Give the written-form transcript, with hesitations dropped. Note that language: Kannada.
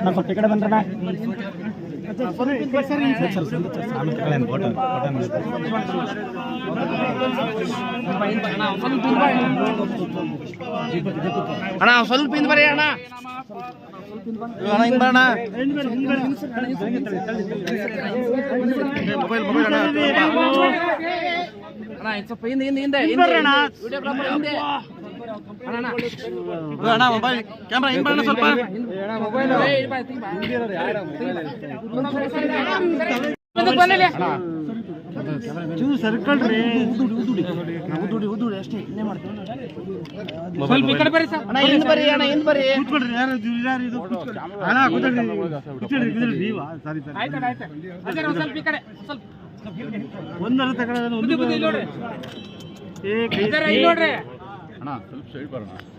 ಸ್ವಲ್ಪ ಕಡೆ ಬಂದ್ರಣ್ಣ ಅಣ್ಣ ಸ್ವಲ್ಪ ಹಿಂದ್ ಬರ್ರಿ ಅಣ್ಣ ಹಿಂದ್ ಬರೋಣ ಮೊಬೈಲ್ ಅಣ್ಣ ಸ್ವಲ್ಪ ಹಿಂದೆ ಅಣ್ಣ ಮೊಬೈಲ್ ಕ್ಯಾಮ್ರಾ ಹಿಂದ್ ಬರೋಣ ಸ್ವಲ್ಪ ಸರ್ಕಲ್ ರೀ ಉದುಡಿ ಅಷ್ಟೇ ಇನ್ನೇ ಮಾಡ್ತೀವಿ ಸ್ವಲ್ಪ ಈ ಕಡೆ ಬರ್ರಿ ಸರ್ ಅಣ್ಣ ಹಿಂದ್ ಬರ್ರಿ ಅಣ್ಣ ಹಿಂದ್ ಬರ್ರಿ ಕೂತ್ಕೊಳ್ರಿ ಯಾರು ಇದು ಅಣ್ಣ ಕೂತ್ಕೊಳ್ರಿ ನೀವಾ ಸಾರಿ ಸರಿ ಆಯ್ತು ಆಯ್ತು ಅದೇ ಸ್ವಲ್ಪ ಈ ಕಡೆ ಸ್ವಲ್ಪ ಒಂದರ ತಗೊಳ್ಳೋದು ಒಂದು ನೋಡ್ರಿ ಏ ನೋಡ್ರಿ ಅಣ್ಣ ಸ್ವಲ್ಪ ಸೈಡ್ ಬರೋಣ